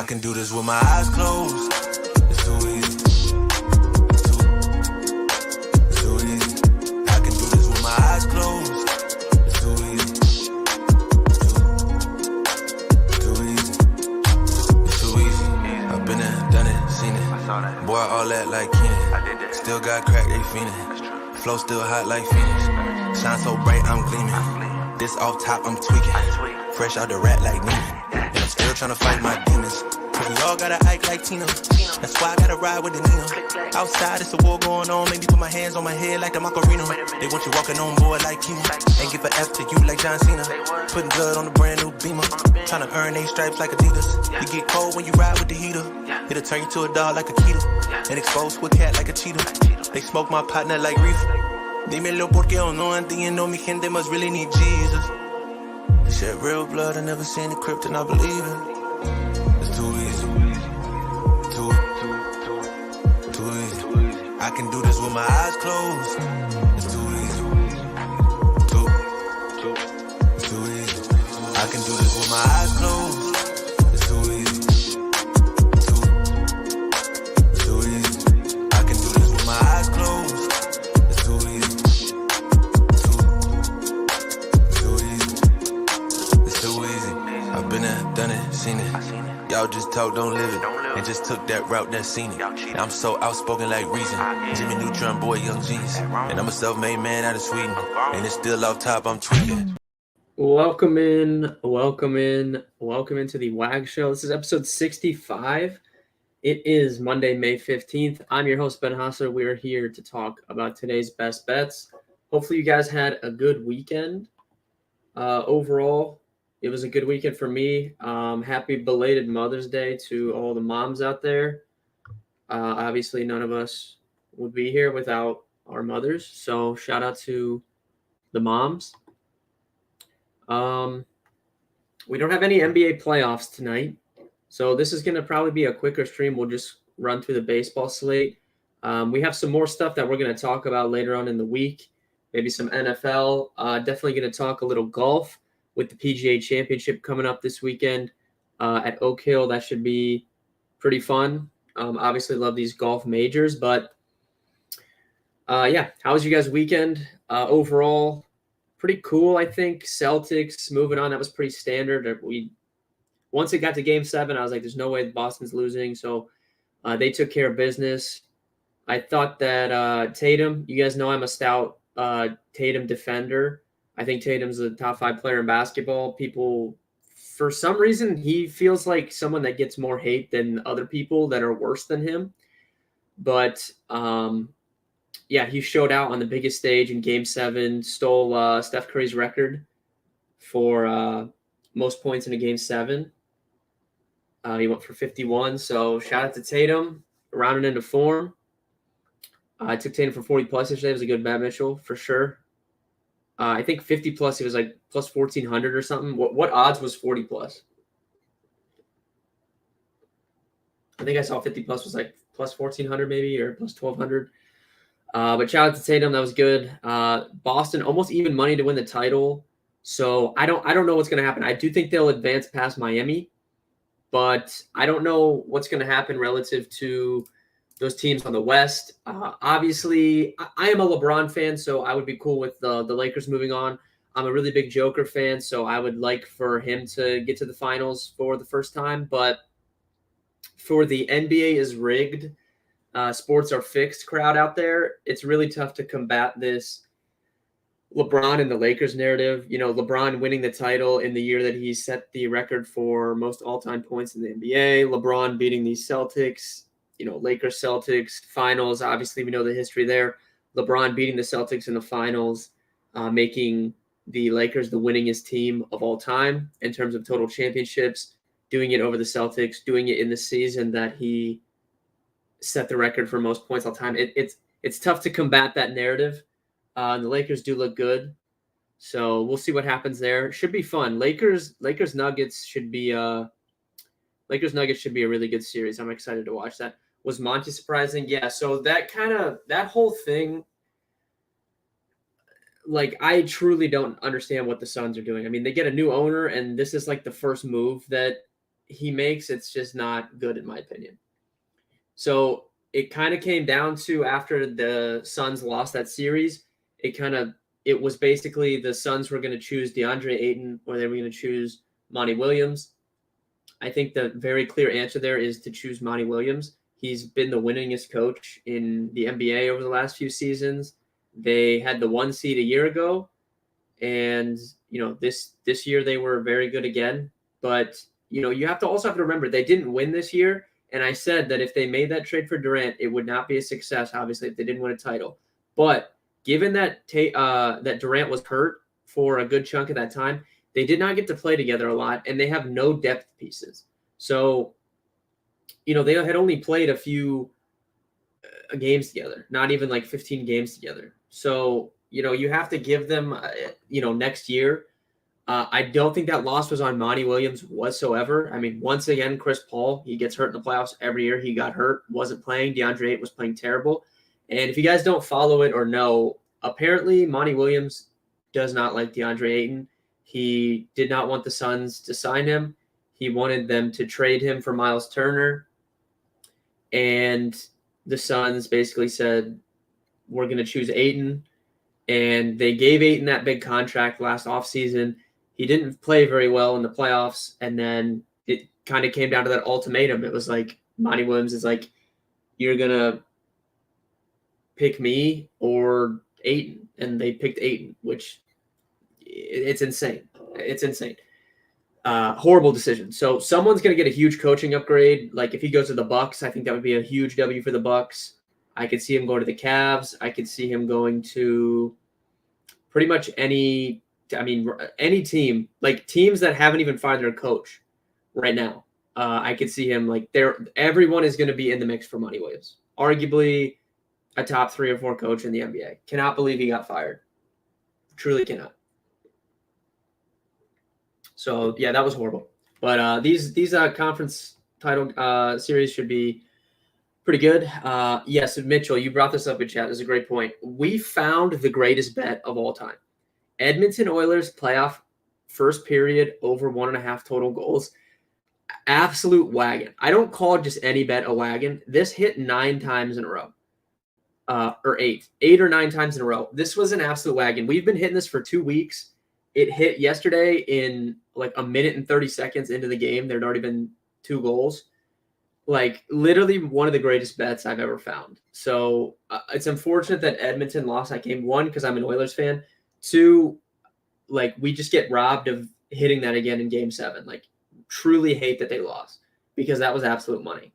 can do this with my eyes closed. It's too easy. It's too easy. I can do this with my eyes closed. It's too easy. Too easy. It's too easy. I've been there, done it, seen it. Boy, all that like Keenan. Still got crack, they fiendin'. Flow still hot like Phoenix. Shine so bright, I'm gleaming. This off top, I'm tweaking. Fresh out the rat like Neiman. And I'm still tryna fight my demons. But we all gotta act like Tina. That's why I gotta ride with the Nina. Outside, it's a war going on. Maybe put my hands on my head like the Macarena. They want you walking on board like Kima. And give an F to you like John Cena. Putting blood on the brand new Beamer. Tryna earn 8 stripes like Adidas. You get cold when you ride with the heater. It'll turn you to a dog like a Akita. And expose to a cat like a cheetah. They smoke my partner like reefer. Dímelo porque o no entiendo. Mi gente must really need Jesus. They shed real blood. I never seen the crypt and I believe it. It's too easy. Too easy. I can do this with my eyes closed. It's too easy. Too easy. I can do this with my eyes closed. It's too easy. Too easy. I can do this with my eyes closed. It's too easy. Too easy. It's too easy. I've been there, done it, seen it. Y'all just talk, don't live it. And just took that route, that seen it. And I'm so outspoken like Reason. Jimmy Neutron, boy, young G's. And I'm a self-made man out of Sweden. And it's still off top, I'm tweaking. Welcome into the WAG show. This is episode 65. It is Monday, May 15th. I'm your host, Ben Hassler. We are here to talk about today's best bets. Hopefully you guys had a good weekend. Overall, it was a good weekend for me. Happy belated Mother's Day to all the moms out there. Obviously, none of us would be here without our mothers. So shout out to the moms. We don't have any NBA playoffs tonight, so this is going to probably be a quicker stream. We'll just run through the baseball slate. We have some more stuff that we're going to talk about later on in the week, maybe some NFL. Definitely going to talk a little golf with the PGA Championship coming up this weekend at Oak Hill. That should be pretty fun. Obviously love these golf majors, but yeah, how was you guys' weekend overall? Pretty cool, I think. Celtics moving on. That was pretty standard. Once it got to Game 7, I was like, there's no way Boston's losing. So they took care of business. I thought that Tatum, you guys know I'm a stout Tatum defender. I think Tatum's a top 5 player in basketball. People, for some reason, he feels like someone that gets more hate than other people that are worse than him. But yeah, he showed out on the biggest stage in Game 7, stole Steph Curry's record for most points in a Game 7. He went for 51, so shout out to Tatum, rounding into form. I took Tatum for 40-plus yesterday. It was a good bet, Mitchell, for sure. I think 50-plus, he was like plus 1,400 or something. What odds was 40-plus? I think I saw 50-plus was like plus 1,400 maybe, or plus 1,200. But shout out to Tatum, that was good. Boston almost even money to win the title. So I don't know what's going to happen. I do think they'll advance past Miami, but I don't know what's going to happen relative to those teams on the West. Obviously, I am a LeBron fan, so I would be cool with the Lakers moving on. I'm a really big Joker fan, so I would like for him to get to the finals for the first time. But for the NBA is rigged, sports are fixed crowd out there, it's really tough to combat this LeBron and the Lakers narrative. You know, LeBron winning the title in the year that he set the record for most all-time points in the NBA. LeBron beating these Celtics, you know, Lakers Celtics finals. Obviously, we know the history there. LeBron beating the Celtics in the finals, making the Lakers the winningest team of all time in terms of total championships, doing it over the Celtics, doing it in the season that he set the record for most points all time. It's tough to combat that narrative. The Lakers do look good, so we'll see what happens there. Should be fun. Lakers Nuggets should be a really good series. I'm excited to watch that. Was Monty surprising? Yeah. So that whole thing, like, I truly don't understand what the Suns are doing. I mean, they get a new owner, and this is like the first move that he makes, it's just not good in my opinion. So it kind of came down to after the Suns lost that series, it was basically the Suns were going to choose DeAndre Ayton or they were going to choose Monty Williams. I think the very clear answer there is to choose Monty Williams. He's been the winningest coach in the NBA over the last few seasons. They had the 1 seed a year ago, and this year they were very good again. But you have to remember they didn't win this year. And I said that if they made that trade for Durant, it would not be a success. Obviously, if they didn't win a title. But given that that Durant was hurt for a good chunk of that time, they did not get to play together a lot, and they have no depth pieces. So, they had only played a few games together, not even like 15 games together. So, you have to give them, next year. I don't think that loss was on Monty Williams whatsoever. I mean, once again, Chris Paul, he gets hurt in the playoffs every year. He got hurt, wasn't playing. DeAndre Ayton was playing terrible. And if you guys don't follow it or know, apparently Monty Williams does not like DeAndre Ayton. He did not want the Suns to sign him. He wanted them to trade him for Miles Turner. And the Suns basically said, we're going to choose Ayton. And they gave Ayton that big contract last offseason. He didn't play very well in the playoffs. And then it kind of came down to that ultimatum. It was like, Monty Williams is like, you're going to pick me or Ayton. And they picked Ayton, which it's insane. It's insane. Horrible decision. So someone's going to get a huge coaching upgrade. Like if he goes to the Bucks, I think that would be a huge W for the Bucks. I could see him going to the Cavs. I could see him going to pretty much any team, like teams that haven't even fired their coach right now. I could see him everyone is going to be in the mix for Monty Williams. Arguably a top 3 or 4 coach in the NBA. Cannot believe he got fired. Truly cannot. So yeah, that was horrible. But these conference title series should be pretty good. Yes, Mitchell, you brought this up in chat. This is a great point. We found the greatest bet of all time. Edmonton Oilers playoff first period over 1.5 total goals. Absolute wagon. I don't call just any bet a wagon. This hit 9 times in a row. Or 8 or 9 times in a row. This was an absolute wagon. We've been hitting this for 2 weeks. It hit yesterday in like a minute and 30 seconds into the game. There'd already been 2 goals. Like literally one of the greatest bets I've ever found. So it's unfortunate that Edmonton lost that game. 1, because I'm an Oilers fan. 2, like we just get robbed of hitting that again in game 7. Like truly hate that they lost because that was absolute money.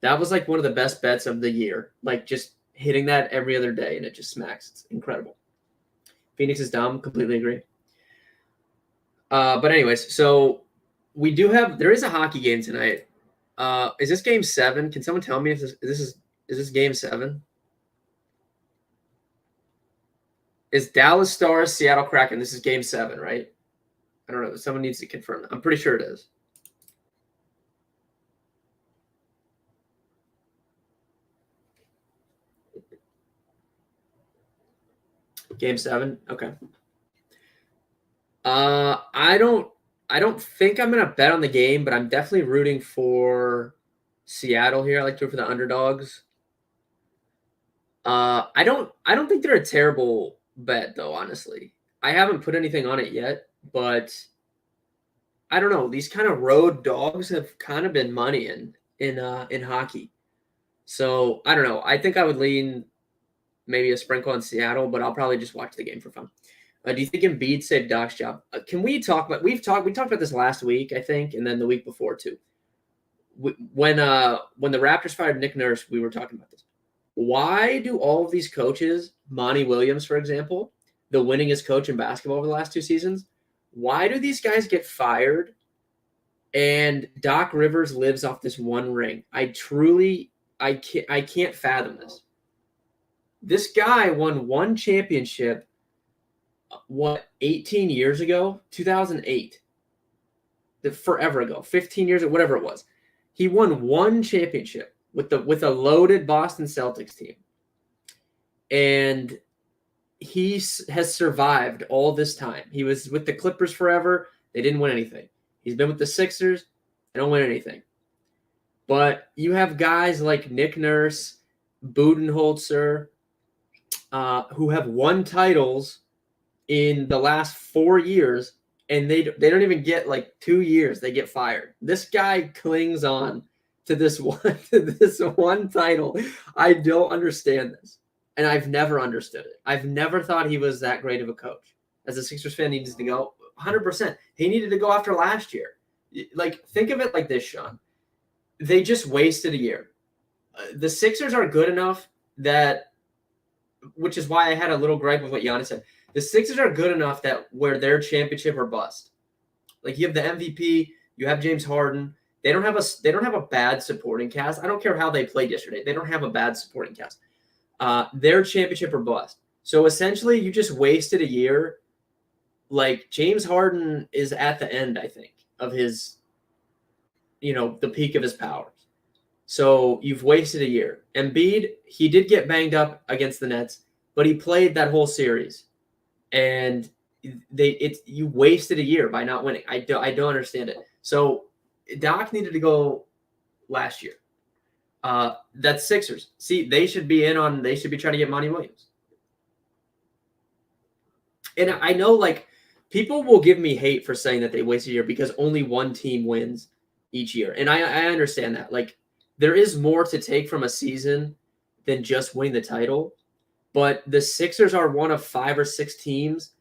That was like one of the best bets of the year. Like just hitting that every other day and it just smacks. It's incredible. Phoenix is dumb. Completely agree. But anyways, so there is a hockey game tonight. Is this game 7? Can someone tell me if is this game 7? Is Dallas Stars, Seattle Kraken? This is game 7, right? I don't know. Someone needs to confirm that. I'm pretty sure it is. Game 7? Okay. I don't think I'm gonna bet on the game, but I'm definitely rooting for Seattle here. I like to root for the underdogs. I don't think they're a terrible bet though, honestly. I haven't put anything on it yet, but I don't know. These kind of road dogs have kind of been money in hockey. So I don't know. I think I would lean maybe a sprinkle on Seattle, but I'll probably just watch the game for fun. Do you think Embiid saved Doc's job? Can we talk about? We talked about this last week, I think, and then the week before too. When the Raptors fired Nick Nurse, we were talking about this. Why do all of these coaches, Monty Williams, for example, the winningest coach in basketball over the last 2 seasons, why do these guys get fired and Doc Rivers lives off this one ring? I can't fathom this. This guy won 1 championship, 18 years ago? 2008. Forever ago, 15 years ago, whatever it was. He won 1 championship with a loaded Boston Celtics team. And he has survived all this time. He was with the Clippers forever. They didn't win anything. He's been with the Sixers. They don't win anything. But you have guys like Nick Nurse, Budenholzer, who have won titles in the last 4 years, and they don't even get like 2 years. They get fired. This guy clings on to this one title. I don't understand this, and I've never understood it. I've never thought he was that great of a coach. As a Sixers fan, he needs to go 100%. He needed to go after last year. Like, think of it like this, Sean. They just wasted a year. The Sixers are good enough that, which is why I had a little gripe with what Giannis said. The Sixers are good enough that where they're championship or bust. Like, you have the MVP, you have James Harden. They don't have a bad supporting cast. I don't care how they played yesterday. They don't have a bad supporting cast. They're championship or bust. So essentially, you just wasted a year. Like, James Harden is at the end, I think, of his, the peak of his powers. So you've wasted a year. Embiid, he did get banged up against the Nets, but he played that whole series. And you wasted a year by not winning. I don't understand it. So Doc needed to go last year. That's Sixers. See, they should be trying to get Monty Williams. And I know, like, people will give me hate for saying that they wasted a year because only one team wins each year. And I understand that. Like, there is more to take from a season than just winning the title. But the Sixers are one of 5 or 6 teams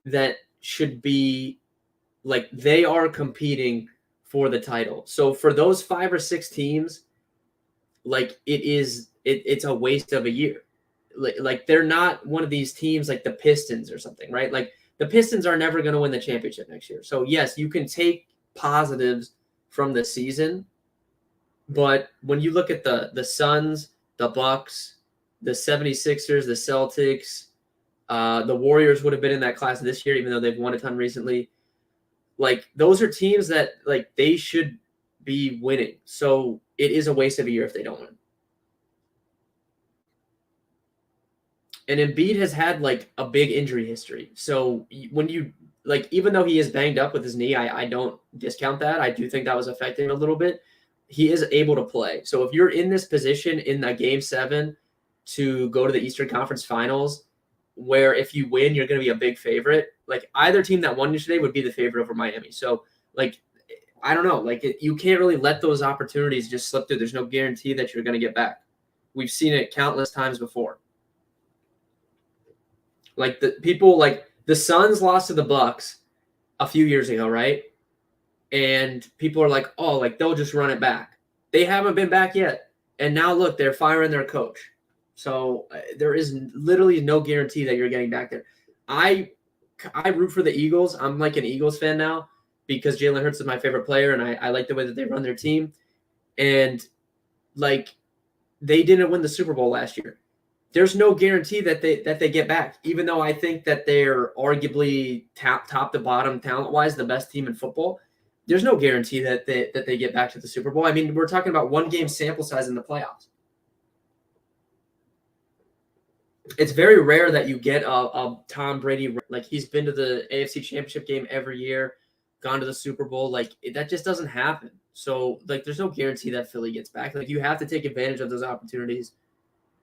that should be, like, they are competing for the title. So for those 5 or 6 teams, like, it's a waste of a year. Like, they're not one of these teams like the Pistons or something, right? Like, the Pistons are never going to win the championship next year. So yes, you can take positives from the season, but when you look at the Suns, the Bucks, the 76ers, the Celtics, the Warriors would have been in that class this year, even though they've won a ton recently. Like, those are teams that, like, they should be winning. So it is a waste of a year if they don't win. And Embiid has had, like, a big injury history. So when you, like, even though he is banged up with his knee, I don't discount that. I do think that was affecting him a little bit. He is able to play. So if you're in this position in the Game 7 to go to the Eastern Conference Finals, where if you win, you're going to be a big favorite. Like, either team that won yesterday would be the favorite over Miami. So, like, I don't know. Like, you can't really let those opportunities just slip through. There's no guarantee that you're going to get back. We've seen it countless times before. Like, the Suns lost to the Bucks a few years ago, right? And people are like, oh, like, they'll just run it back. They haven't been back yet. And now, look, they're firing their coach. So there is literally no guarantee that you're getting back there. I root for the Eagles. I'm like an Eagles fan now because Jalen Hurts is my favorite player, and I like the way that they run their team. And, like, they didn't win the Super Bowl last year. There's no guarantee that they get back, even though I think that they're arguably top to bottom talent-wise the best team in football. There's no guarantee that they get back to the Super Bowl. I mean, we're talking about one game sample size in the playoffs. It's very rare that you get a Tom Brady, like, he's been to the AFC Championship game every year, gone to the Super Bowl. Like, that just doesn't happen. So, like, there's no guarantee that Philly gets back. Like, you have to take advantage of those opportunities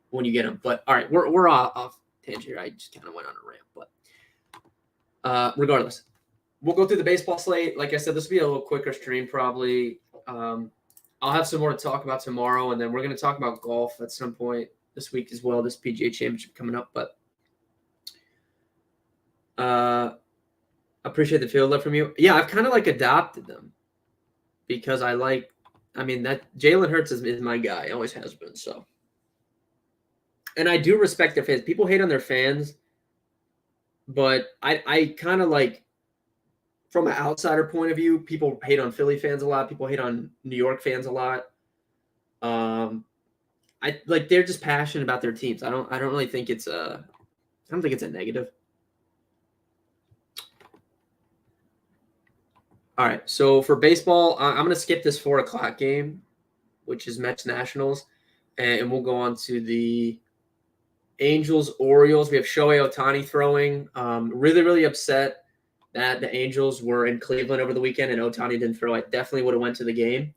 when you get them. But all right, we're off tangent here. I just kind of went on a rant, but regardless, we'll go through the baseball slate. Like I said, this will be a little quicker stream probably. I'll have some more to talk about tomorrow, and then we're going to talk about golf at some point this week as well. This PGA Championship coming up, but appreciate the field love from you. Yeah, I've kind of, like, adopted them because that Jalen Hurts is my guy. Always has been. So. And I do respect their fans. People hate on their fans, but I kind of, like, from an outsider point of view, people hate on Philly fans a lot. People hate on New York fans a lot. They're just passionate about their teams. I don't really think it's a negative. All right, so for baseball, I'm going to skip this 4:00 game, which is Mets Nationals, and we'll go on to the Angels, Orioles. We have Shohei Ohtani throwing. Really, really upset that the Angels were in Cleveland over the weekend and Ohtani didn't throw, I definitely would have went to the game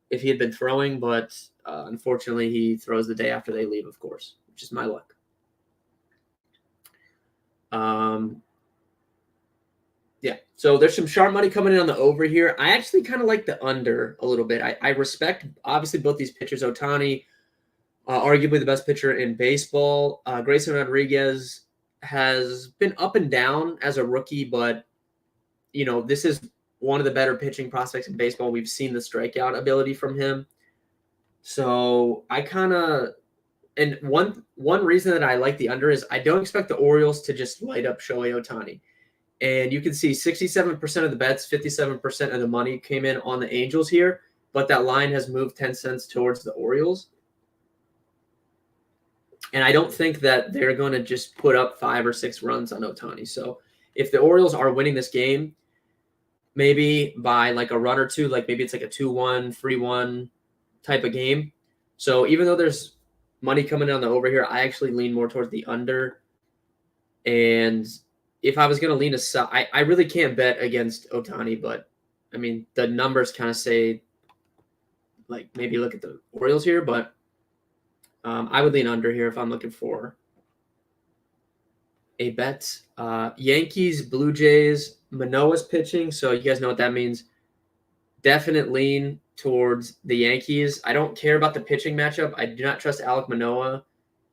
if he had been throwing, but unfortunately he throws the day after they leave, of course, which is my luck. Yeah, so there's some sharp money coming in on the over here. I actually kind of like the under a little bit. I respect, obviously, both these pitchers. Ohtani, arguably the best pitcher in baseball. Grayson Rodriguez has been up and down as a rookie, but, this is one of the better pitching prospects in baseball. We've seen the strikeout ability from him. So I kind of – and one reason that I like the under is I don't expect the Orioles to just light up Shohei Ohtani. And you can see 67% of the bets, 57% of the money came in on the Angels here, but that line has moved 10 cents towards the Orioles. And I don't think that they're going to just put up 5 or 6 runs on Ohtani. So if the Orioles are winning this game, maybe by like a run or two, like maybe it's like a 2-1, 3-1 type of game. So even though there's money coming on the over here, I actually lean more towards the under. And if I was going to lean aside, I really can't bet against Ohtani, but I mean, the numbers kind of say, like, maybe look at the Orioles here, but I would lean under here if I'm looking for a bet. Yankees, Blue Jays, Manoah's pitching, so you guys know what that means. Definite lean towards the Yankees. I don't care about the pitching matchup. I do not trust Alek Manoah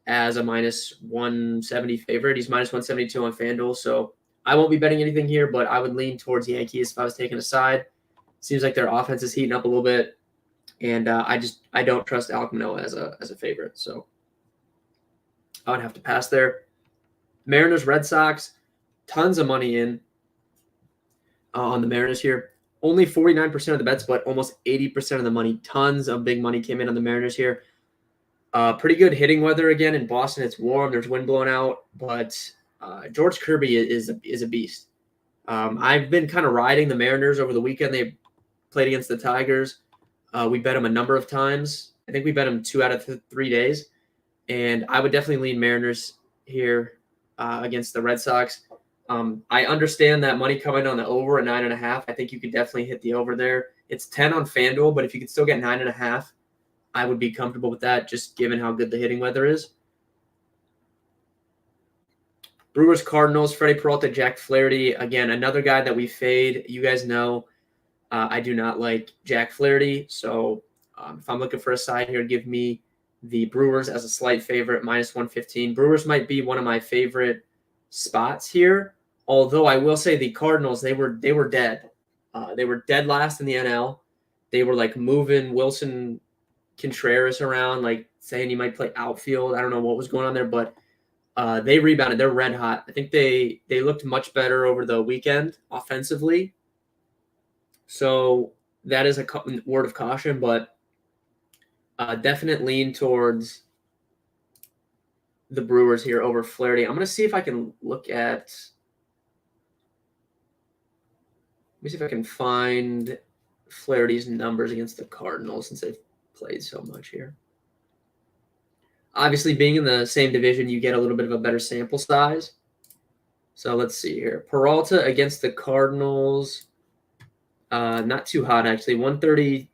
as a minus 170 favorite. He's minus 172 on FanDuel, so I won't be betting anything here, but I would lean towards Yankees if I was taking a side. Seems like their offense is heating up a little bit, and I don't trust Alek Manoah as a favorite, so I would have to pass there. Mariners, Red Sox, tons of money in on the Mariners here. Only 49% of the bets, but almost 80% of the money. Tons of big money came in on the Mariners here. Pretty good hitting weather again in Boston. It's warm. There's wind blowing out, but George Kirby is a beast. I've been kind of riding the Mariners over the weekend. They played against the Tigers. We bet them a number of times. I think we bet them 2 out of 3 days, and I would definitely lean Mariners here against the Red Sox. I understand that money coming on the over at 9.5. I think you could definitely hit the over there. It's 10 on FanDuel, but if you could still get 9.5. I would be comfortable with that, just given how good the hitting weather is. Brewers, Cardinals, Freddie Peralta, Jack Flaherty. Again, another guy that we fade. You guys know I do not like Jack Flaherty. So if I'm looking for a side here, give me the Brewers as a slight favorite, minus 115. Brewers might be one of my favorite spots here. Although I will say the Cardinals, they were dead. They were dead last in the NL. They were like moving Wilson Contreras around, like saying he might play outfield. I don't know what was going on there, but they rebounded. They're red hot. I think they looked much better over the weekend offensively. So that is a word of caution, but definite lean towards the Brewers here over Flaherty. I'm going to see if I can look at – let me see if I can find Flaherty's numbers against the Cardinals since they've played so much here. Obviously, being in the same division, you get a little bit of a better sample size. So let's see here. Peralta against the Cardinals, not too hot actually. 130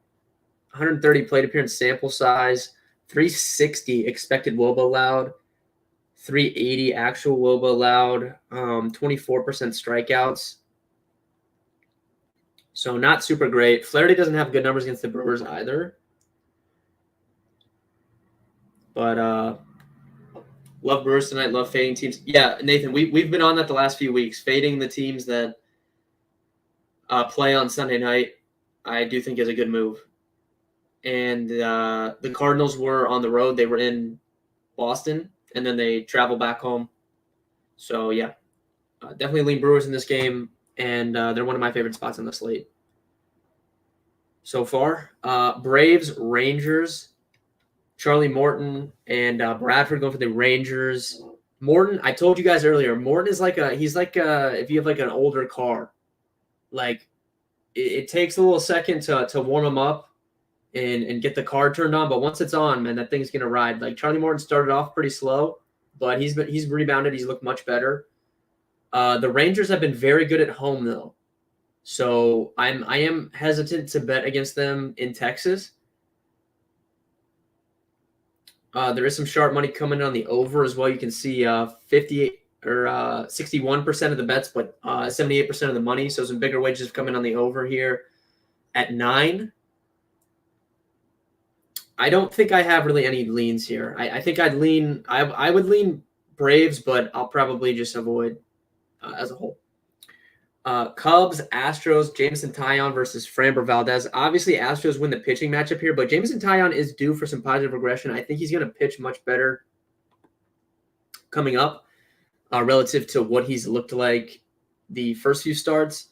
plate appearance sample size, 360 expected WOBA allowed, 380 actual WOBA allowed, 24% strikeouts. So not super great. Flaherty doesn't have good numbers against the Brewers either. But love Brewers tonight. Love fading teams. Yeah, Nathan, we've been on that the last few weeks. Fading the teams that play on Sunday night, I do think is a good move. And the Cardinals were on the road. They were in Boston, and then they travel back home. So, yeah, definitely lean Brewers in this game, and they're one of my favorite spots on the slate so far. Braves, Rangers. Charlie Morton and Bradford going for the Rangers. Morton, I told you guys earlier, Morton is he's like if you have like an older car, like it takes a little second to warm him up and get the car turned on, but once it's on, man, that thing's gonna ride. Like Charlie Morton started off pretty slow, but he's rebounded. He's looked much better. The Rangers have been very good at home though, so I am hesitant to bet against them in Texas. There is some sharp money coming in on the over as well. You can see 58 or 61% of the bets, but 78% of the money. So some bigger wagers coming on the over here at 9. I don't think I have really any leans here. I think I'd lean. I would lean Braves, but I'll probably just avoid as a whole. Cubs, Astros, Jameson Taillon versus Framber Valdez. Obviously, Astros win the pitching matchup here, but Jameson Taillon is due for some positive regression. I think he's going to pitch much better coming up relative to what he's looked like the first few starts.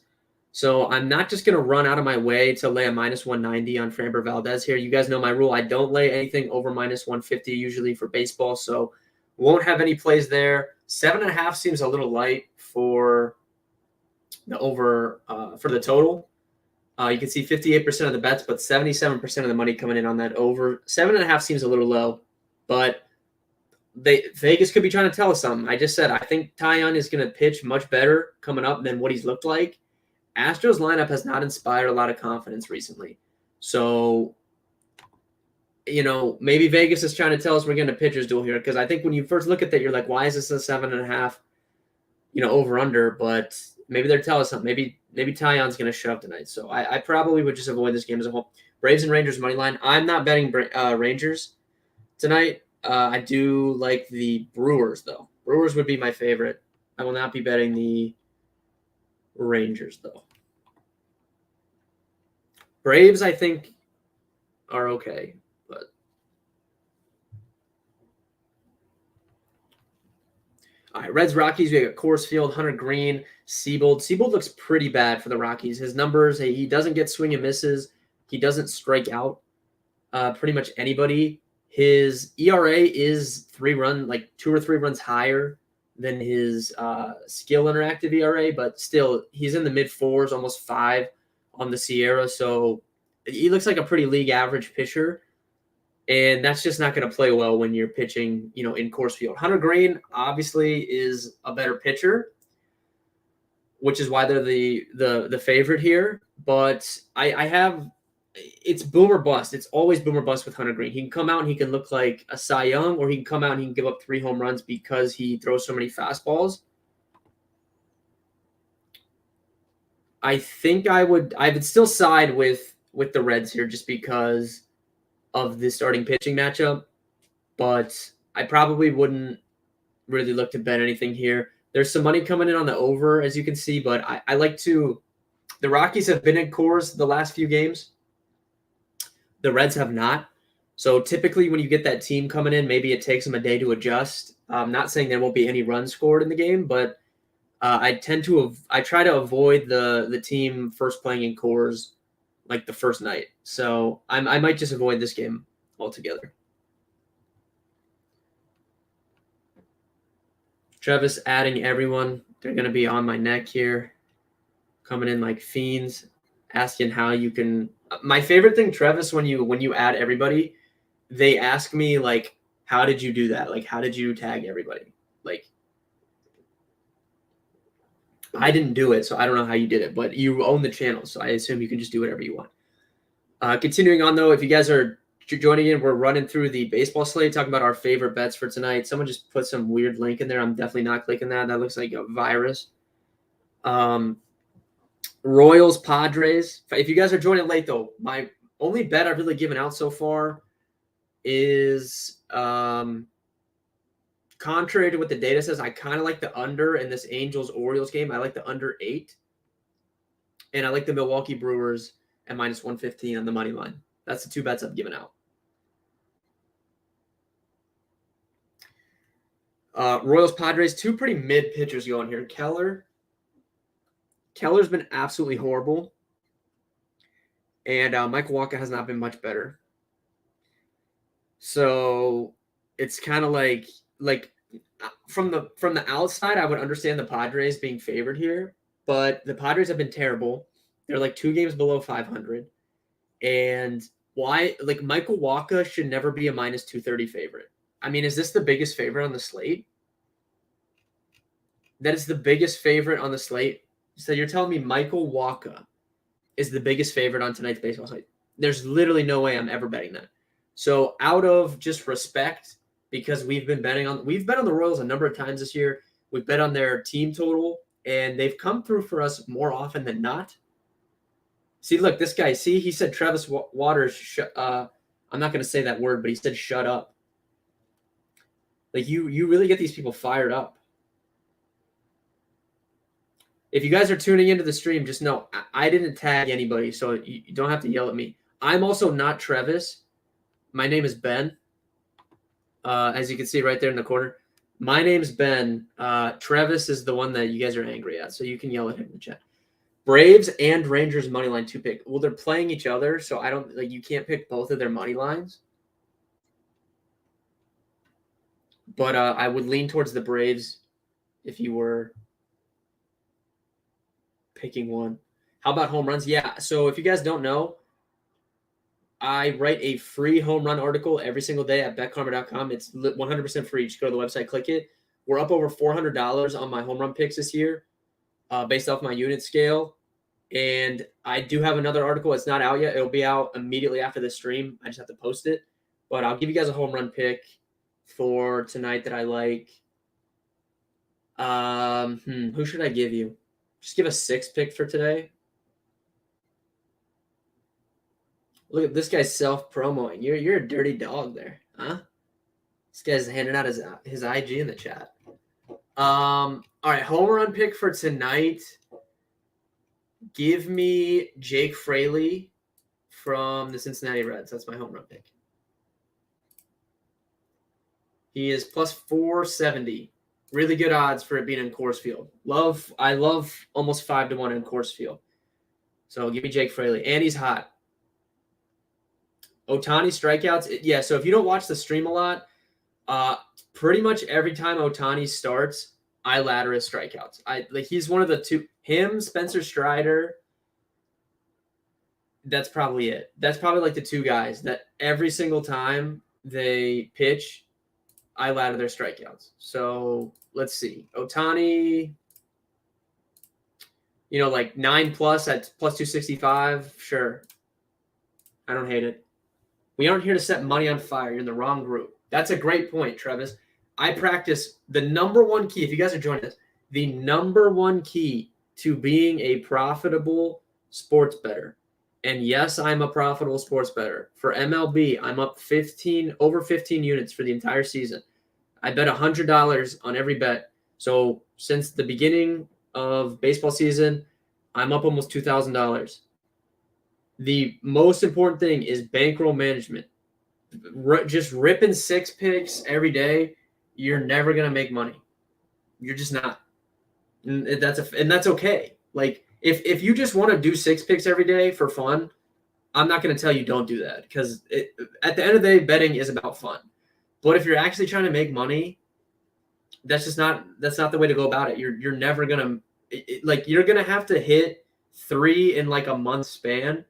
So I'm not just going to run out of my way to lay a minus 190 on Framber Valdez here. You guys know my rule. I don't lay anything over minus 150 usually for baseball, so won't have any plays there. 7.5 seems a little light for the over for the total. You can see 58% of the bets, but 77% of the money coming in on that over. 7.5 seems a little low, but Vegas could be trying to tell us something. I just said I think Taillon is going to pitch much better coming up than what he's looked like. Astros lineup has not inspired a lot of confidence recently. So, maybe Vegas is trying to tell us we're getting a pitcher's duel here. Because I think when you first look at that, you're like, why is this a 7.5, over under? But maybe they're telling us something. Maybe Taillon's going to shove tonight. So I probably would just avoid this game as a whole. Braves and Rangers money line. I'm not betting Rangers tonight. I do like the Brewers, though. Brewers would be my favorite. I will not be betting the Rangers, though. Braves, I think, are okay, but all right. Reds, Rockies. We got Coors Field, Hunter Green, Siebold. Siebold looks pretty bad for the Rockies. His numbers, he doesn't get swing and misses. He doesn't strike out pretty much anybody. His ERA is 2 or 3 runs higher than his skill interactive ERA, but still he's in the mid 4s, almost 5 on the Sierra. So he looks like a pretty league average pitcher, and that's just not going to play well when you're pitching, in Coors Field. Hunter Green obviously is a better pitcher, which is why they're the favorite here. But I have. It's boom or bust. It's always boom or bust with Hunter Green. He can come out and he can look like a Cy Young, or he can come out and he can give up 3 home runs because he throws so many fastballs. I think I would still side with the Reds here just because of the starting pitching matchup, but I probably wouldn't really look to bet anything here. There's some money coming in on the over, as you can see, but I like to – the Rockies have been in Coors the last few games. The Reds have not. So typically when you get that team coming in, maybe it takes them a day to adjust. I'm not saying there won't be any runs scored in the game, but I try to avoid the team first playing in Coors like the first night. So I might just avoid this game altogether. Travis adding everyone. They're going to be on my neck here. Coming in like fiends, asking how you can – my favorite thing, Travis, when you add everybody, they ask me, like, how did you do that? Like, how did you tag everybody? Like, I didn't do it, so I don't know how you did it, but you own the channel, so I assume you can just do whatever you want. Continuing on, though, if you guys are joining in, we're running through the baseball slate, talking about our favorite bets for tonight. Someone just put some weird link in there. I'm definitely not clicking that. That looks like a virus. Royals, Padres. If you guys are joining late, though, my only bet I've really given out so far is contrary to what the data says, I kind of like the under in this Angels-Orioles game. I like the under 8. And I like the Milwaukee Brewers at minus 115 on the money line. That's the 2 bets I've given out. Royals, Padres, 2 pretty mid pitchers going here. Keller's been absolutely horrible, and Michael Wacha has not been much better. So it's kind of like from the outside, I would understand the Padres being favored here, but the Padres have been terrible. They're like 2 games below 500, and why? Like Michael Wacha should never be a minus 230 favorite. I mean, is this the biggest favorite on the slate? That is the biggest favorite on the slate. So you're telling me Michael Wacha is the biggest favorite on tonight's baseball slate? There's literally no way I'm ever betting that. So out of just respect, because we've bet on the Royals a number of times this year. We've bet on their team total, and they've come through for us more often than not. See, look, this guy. See, he said Travis Waters. I'm not going to say that word, but he said shut up. Like you really get these people fired up. If you guys are tuning into the stream, just know I didn't tag anybody, so you don't have to yell at me. I'm also not Travis. My name is Ben. As you can see right there in the corner. My name's Ben. Travis is the one that you guys are angry at, so you can yell at him in the chat. Braves and Rangers money line 2 pick. Well, they're playing each other, so I don't like you can't pick both of their money lines. But I would lean towards the Braves if you were picking one. How about home runs? Yeah. So if you guys don't know, I write a free home run article every single day at betkarma.com. It's 100% free. Just go to the website, click it. We're up over $400 on my home run picks this year, based off my unit scale. And I do have another article. It's not out yet. It'll be out immediately after the stream. I just have to post it. But I'll give you guys a home run pick for tonight that I like. Who should I give you? Just give a 6 pick for today. Look at this guy's self-promoting. You're a dirty dog there, huh? This guy's handing out his IG in the chat. All right, home run pick for tonight. Give me Jake Fraley from the Cincinnati Reds. That's my home run pick. He is plus 470. Really good odds for it being in Coors Field. I love almost 5-1 in Coors Field. So give me Jake Fraley. And he's hot. Ohtani strikeouts. Yeah, so if you don't watch the stream a lot, pretty much every time Ohtani starts, I ladder his strikeouts. He's one of the two. Him, Spencer Strider. That's probably it. That's probably like the two guys that every single time they pitch, I ladder their strikeouts. So let's see. Ohtani, like 9+ at plus 265. Sure. I don't hate it. We aren't here to set money on fire. You're in the wrong group. That's a great point, Travis. I practice the number one key. If you guys are joining us, the number one key to being a profitable sports bettor. And yes, I'm a profitable sports bettor. For MLB, I'm up over 15 units for the entire season. I bet $100 on every bet. So since the beginning of baseball season, I'm up almost $2,000. The most important thing is bankroll management. Just ripping 6 picks every day, you're never going to make money. You're just not. And that's okay. Like if you just want to do 6 picks every day for fun, I'm not going to tell you don't do that, because at the end of the day, betting is about fun. But if you're actually trying to make money, that's not the way to go about it. You're never going to you're going to have to hit 3 in like a month span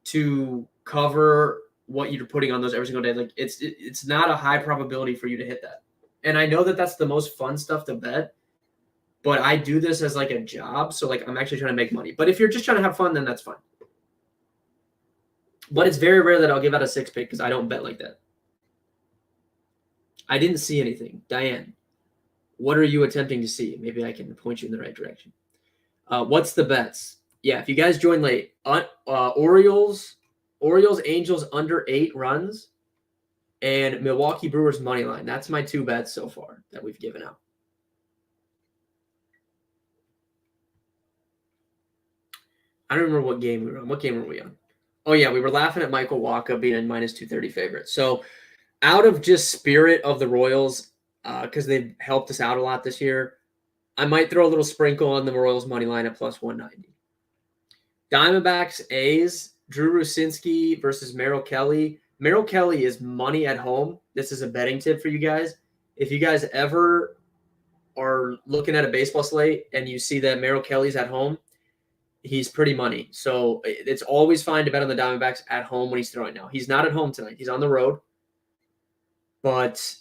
to cover what you're putting on those every single day. Like it's not a high probability for you to hit that. And I know that that's the most fun stuff to bet, but I do this as like a job. So like I'm actually trying to make money. But if you're just trying to have fun, then that's fine. But it's very rare that I'll give out a 6 pick because I don't bet like that. I didn't see anything. Diane, what are you attempting to see? Maybe I can point you in the right direction. What's the bets? Yeah, if you guys join late, Orioles, Angels under 8 runs, and Milwaukee Brewers money line. That's my 2 bets so far that we've given out. I don't remember what game we were on. What game were we on? Oh, yeah, we were laughing at Michael Wacha being a minus 230 favorite. So out of just spirit of the Royals, because they've helped us out a lot this year, I might throw a little sprinkle on the Royals money line at plus 190. Diamondbacks, A's, Drew Rucinski versus Merrill Kelly. Merrill Kelly is money at home. This is a betting tip for you guys. If you guys ever are looking at a baseball slate and you see that Merrill Kelly's at home, he's pretty money. So it's always fine to bet on the Diamondbacks at home when he's throwing now. He's not at home tonight. He's on the road. But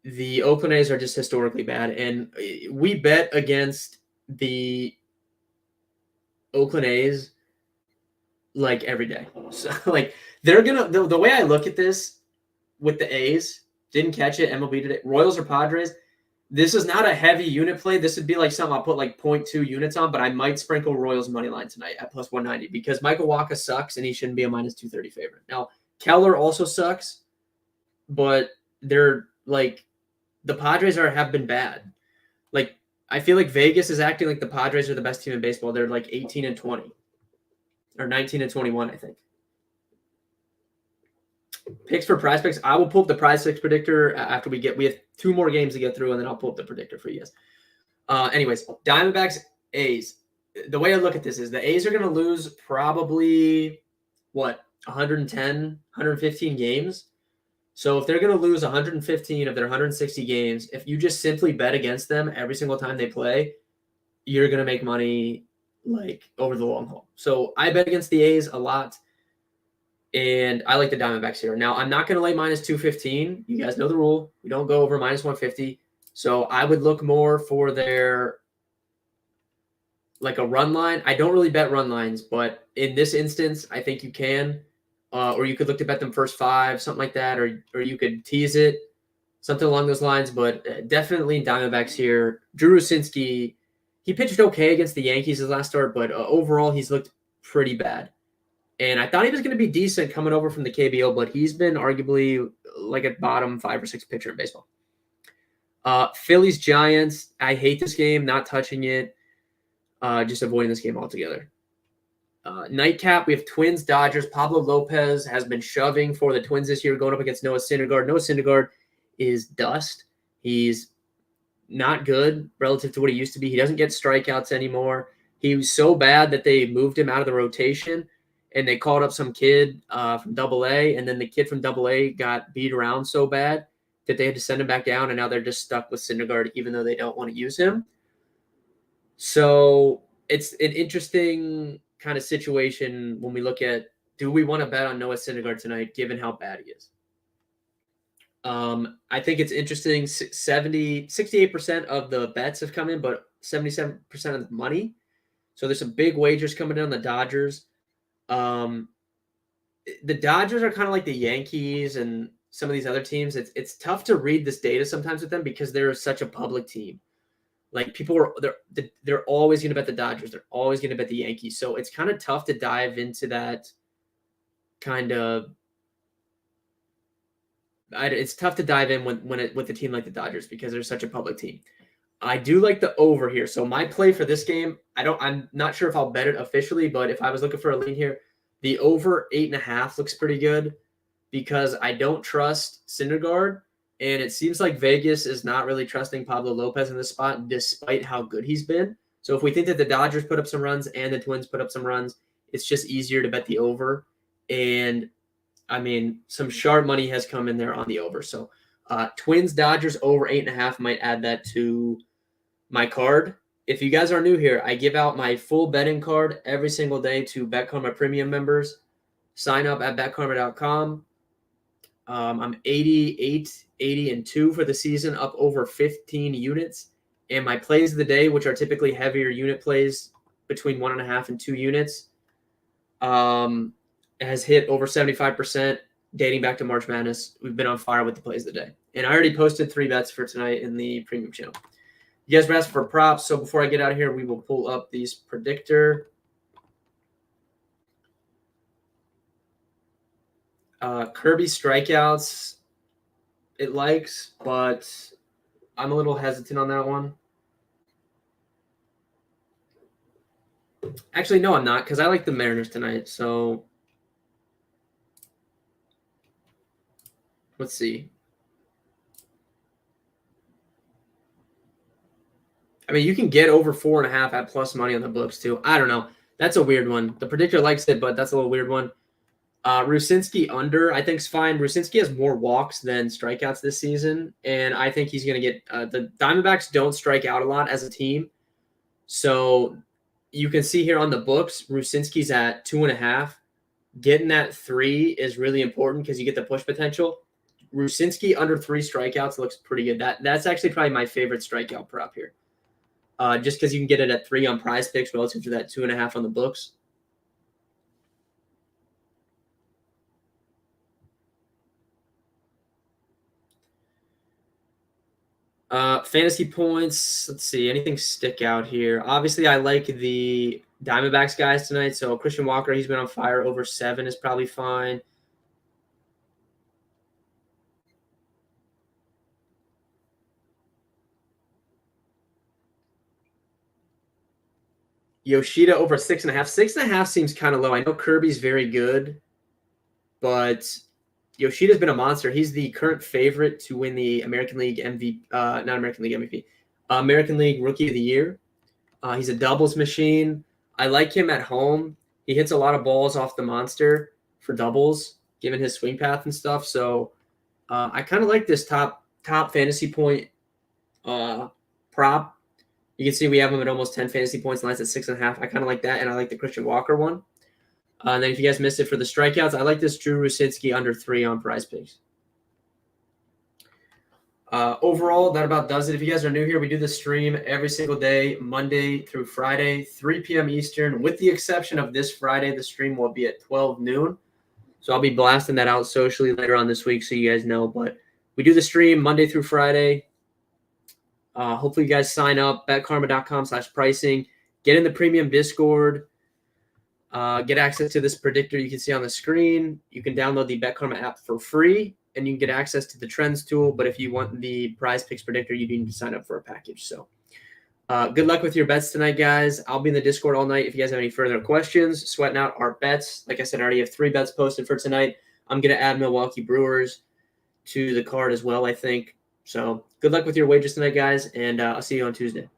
the Oakland A's are just historically bad, and we bet against the Oakland A's like every day. So like they're gonna the way I look at this with the A's, didn't catch it, MLB did it. Royals or Padres, this is not a heavy unit play. This would be like something I'll put like 0.2 units on, but I might sprinkle Royals money line tonight at plus 190 because Michael Wacha sucks and he shouldn't be a minus 230 favorite. Now, Keller also sucks, but they're like the Padres have been bad. Like I feel like Vegas is acting like the Padres are the best team in baseball. They're like 18 and 20 or 19 and 21, I think. Picks for prize picks. I will pull up the prize picks predictor after we have 2 more games to get through, and then I'll pull up the predictor for you guys. Anyways, Diamondbacks, A's. The way I look at this is the A's are going to lose probably 110, 115 games. So if they're going to lose 115 of their 160 games, if you just simply bet against them every single time they play, you're going to make money like over the long haul. So I bet against the A's a lot. And I like the Diamondbacks here. Now, I'm not going to lay minus 215. You guys know the rule. We don't go over minus 150. So I would look more for their like a run line. I don't really bet run lines, but in this instance, I think you can. Or you could look to bet them first 5, something like that. Or you could tease it, something along those lines. But definitely Diamondbacks here. Drew Rucinski, he pitched okay against the Yankees his last start, but overall he's looked pretty bad. And I thought he was going to be decent coming over from the KBO, but he's been arguably like a bottom 5 or 6 pitcher in baseball. Phillies, Giants. I hate this game, not touching it, just avoiding this game altogether. Nightcap, we have Twins, Dodgers. Pablo Lopez has been shoving for the Twins this year, going up against Noah Syndergaard. Noah Syndergaard is dust. He's not good relative to what he used to be. He doesn't get strikeouts anymore. He was so bad that they moved him out of the rotation. And they called up some kid from AA, and then the kid from AA got beat around so bad that they had to send him back down, and now they're just stuck with Syndergaard, even though they don't want to use him. So it's an interesting kind of situation when we look at, do we want to bet on Noah Syndergaard tonight, given how bad he is? I think it's interesting. 68% of the bets have come in, but 77% of the money. So there's some big wagers coming in on the Dodgers. The Dodgers are kind of like the Yankees and some of these other teams. It's tough to read this data sometimes with them because they're such a public team. Like people they're always going to bet the Dodgers. They're always going to bet the Yankees. So it's kind of tough to dive into that kind of. It's tough to dive in with a team like the Dodgers because they're such a public team. I do like the over here. So my play for this game, I'm not sure if I'll bet it officially, but if I was looking for a lean here, the over 8.5 looks pretty good because I don't trust Syndergaard. And it seems like Vegas is not really trusting Pablo Lopez in this spot, despite how good he's been. So if we think that the Dodgers put up some runs and the Twins put up some runs, it's just easier to bet the over. And I mean, some sharp money has come in there on the over. So Twins, Dodgers over 8.5 might add that to my card. If you guys are new here, I give out my full betting card every single day to BetKarma Premium members. Sign up at betkarma.com. I'm 80-2 for the season, up over 15 units. And my plays of the day, which are typically heavier unit plays between 1.5 and 2 units, has hit over 75% dating back to March Madness. We've been on fire with the plays of the day. And I already posted 3 bets for tonight in the premium channel. You guys were asking for props, so before I get out of here, we will pull up these predictor. Kirby strikeouts, it likes, but I'm a little hesitant on that one. Actually, no, I'm not, because I like the Mariners tonight, so let's see. I mean, you can get over 4.5 at plus money on the books, too. I don't know. That's a weird one. The predictor likes it, but that's a little weird one. Rucinski under, I think, is fine. Rucinski has more walks than strikeouts this season, and I think he's going to get the Diamondbacks don't strike out a lot as a team. So you can see here on the books, Rucinski's at 2.5. Getting that 3 is really important because you get the push potential. Rucinski under 3 strikeouts looks pretty good. That's actually probably my favorite strikeout prop here. Just because you can get it at 3 on Prize Picks relative to that 2.5 on the books. Fantasy points. Let's see. Anything stick out here? Obviously, I like the Diamondbacks guys tonight. So Christian Walker, he's been on fire. Over 7 is probably fine. Yoshida over 6.5. 6.5 seems kind of low. I know Kirby's very good, but Yoshida's been a monster. He's the current favorite to win the American League MVP, not American League MVP, American League Rookie of the Year. He's a doubles machine. I like him at home. He hits a lot of balls off the monster for doubles, given his swing path and stuff. So I kind of like this top fantasy point prop. You can see we have him at almost 10 fantasy points, lines at 6.5. I kind of like that, and I like the Christian Walker one. And then if you guys missed it for the strikeouts, I like this Drew Rucinski under 3 on Prize Picks. Overall, that about does it. If you guys are new here, we do the stream every single day, Monday through Friday, 3 p.m. Eastern. With the exception of this Friday, the stream will be at 12 noon. So I'll be blasting that out socially later on this week so you guys know. But we do the stream Monday through Friday. Hopefully you guys sign up, betkarma.com/pricing. Get in the premium Discord. Get access to this predictor you can see on the screen. You can download the BetKarma app for free, and you can get access to the trends tool. But if you want the Prize Picks predictor, you need to sign up for a package. So good luck with your bets tonight, guys. I'll be in the Discord all night. If you guys have any further questions, sweating out our bets. Like I said, I already have 3 bets posted for tonight. I'm going to add Milwaukee Brewers to the card as well, I think. So good luck with your wagers tonight, guys, and I'll see you on Tuesday.